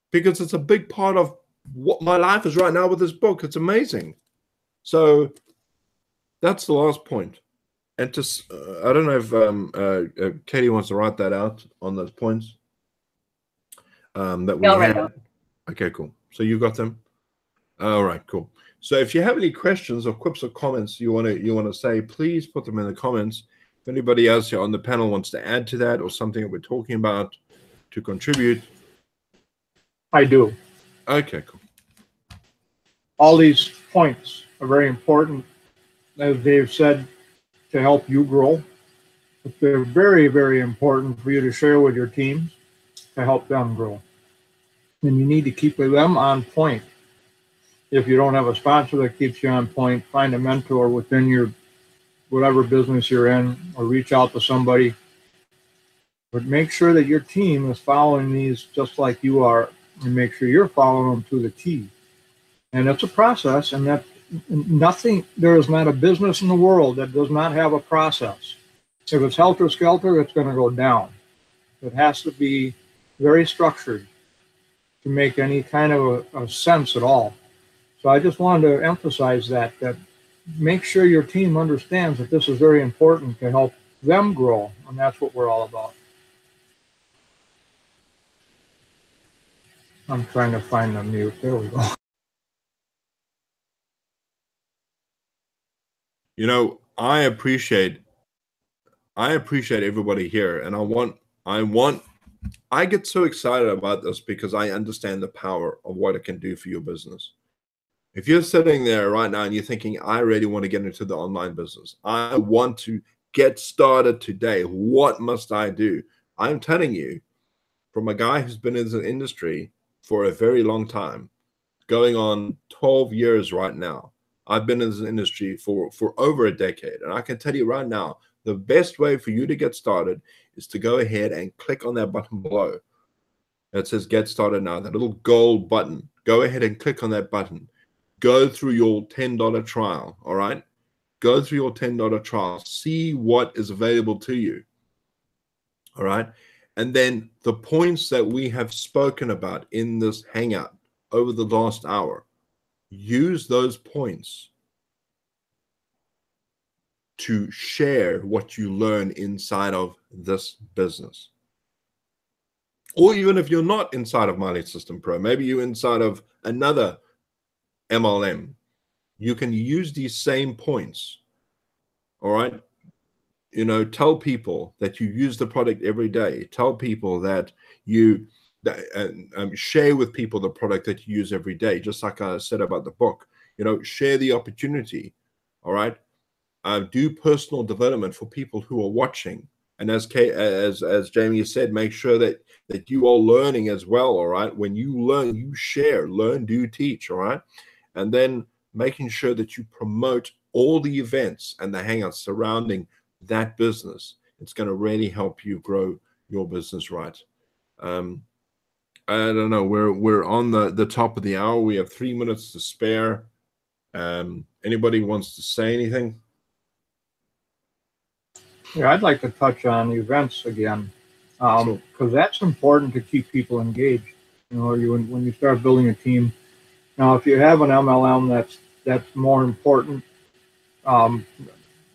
because it's a big part of what my life is right now with this book. It's amazing. So that's the last point. And just, I don't know if Katie wants to write that out on those points that we had. Okay, cool. So you got them? All right, cool. So if you have any questions or quips or comments you want to say, please put them in the comments. If anybody else here on the panel wants to add to that or something that we're talking about to contribute. I do. Okay, cool. All these points are very important, as Dave said, to help you grow. But they're very, very important for you to share with your teams to help them grow. And you need to keep them on point. If you don't have a sponsor that keeps you on point, find a mentor within your whatever business you're in, or reach out to somebody. But make sure that your team is following these just like you are, and make sure you're following them to the T. And it's a process, and that there is not a business in the world that does not have a process. If it's helter-skelter, it's going to go down. It has to be very structured to make any kind of a sense at all. So I just wanted to emphasize that make sure your team understands that this is very important to help them grow, and that's what we're all about. I'm trying to find the mute. There we go. You know, I appreciate everybody here, and I get so excited about this because I understand the power of what it can do for your business. If you're sitting there right now and you're thinking, I really want to get into the online business, I want to get started today, what must I do? I'm telling you, from a guy who's been in the industry for a very long time, going on 12 years right now. I've been in this industry for over a decade. And I can tell you right now, the best way for you to get started is to go ahead and click on that button below that says get started now, that little gold button. Go ahead and click on that button. Go through your $10 trial, all right? Go through your $10 trial. See what is available to you, all right? And then the points that we have spoken about in this hangout over the last hour, use those points to share what you learn inside of this business. Or even if you're not inside of My Lead System Pro, maybe you're inside of another MLM, you can use these same points, all right? You know, tell people that you use the product every day. Tell people that you share with people the product that you use every day, just like I said about the book. You know, share the opportunity, all right? Do personal development for people who are watching. And as Jamie said, make sure that you are learning as well, all right? When you learn, you share. Learn, do, teach, all right? And then making sure that you promote all the events and the hangouts surrounding that business. It's going to really help you grow your business right. I don't know. We're on the top of the hour. We have 3 minutes to spare. Anybody wants to say anything? Yeah, I'd like to touch on events again, because that's important to keep people engaged. You know, when you start building a team. Now, if you have an MLM, that's more important. Now,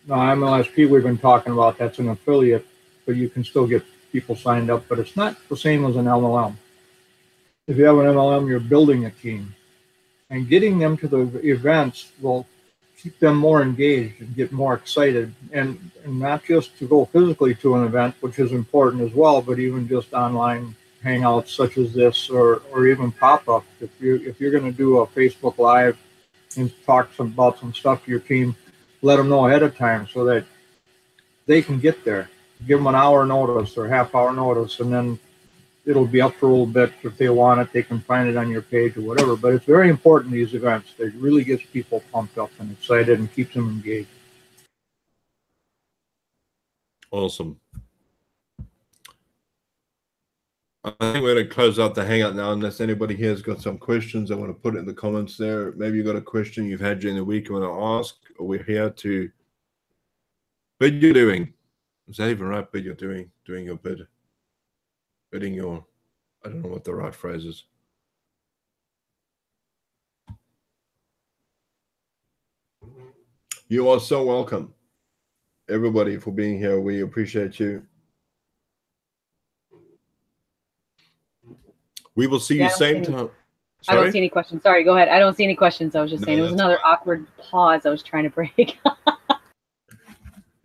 MLSP we've been talking about, that's an affiliate, but you can still get people signed up, but it's not the same as an MLM. If you have an MLM, you're building a team, and getting them to the events will keep them more engaged and get more excited, and not just to go physically to an event, which is important as well, but even just online hangouts such as this, or even pop-up. If you're going to do a Facebook Live and talk about some stuff to your team, let them know ahead of time so that they can get there. Give them an hour notice or half-hour notice, and then it'll be up for a little bit. If they want it, they can find it on your page or whatever. But it's very important, these events. They really gets people pumped up and excited and keeps them engaged. Awesome. I think we're going to close out the hangout now, unless anybody here has got some questions. I want to put it in the comments there. Maybe you've got a question you've had during the week you want to ask, or we're here to bid you're doing. Is that even right? Bid you're doing your bid. Bidding your, I don't know what the right phrase is. You are so welcome, everybody, for being here. We appreciate you. We will see you same time. I don't see any questions. Sorry, go ahead. I don't see any questions. I was just saying it was another awkward pause I was trying to break.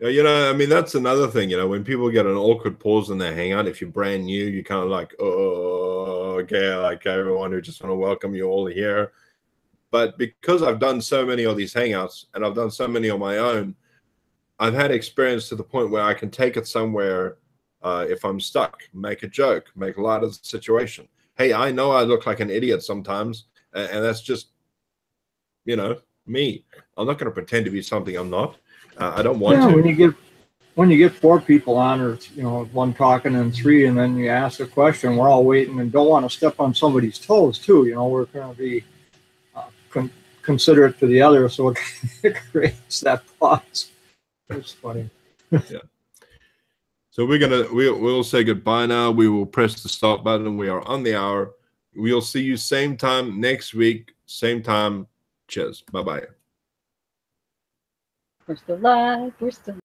You know, I mean, that's another thing, you know, when people get an awkward pause in their hangout, if you're brand new, you kind of like, oh, okay, like everyone who just want to welcome you all here. But because I've done so many of these hangouts and I've done so many on my own, I've had experience to the point where I can take it somewhere if I'm stuck, make a joke, make light of the situation. Hey, I know I look like an idiot sometimes, and that's just, you know, me. I'm not going to pretend to be something I'm not. I don't want to. When you get 4 people on, or one talking and 3, and then you ask a question, we're all waiting and don't want to step on somebody's toes too. You know, we're going to be considerate to the other, so it creates that pause. It's funny. Yeah. So we'll say goodbye now. We will press the stop button. We are on the hour. We'll see you same time next week, same time. Cheers. Bye-bye. We're still live. We're still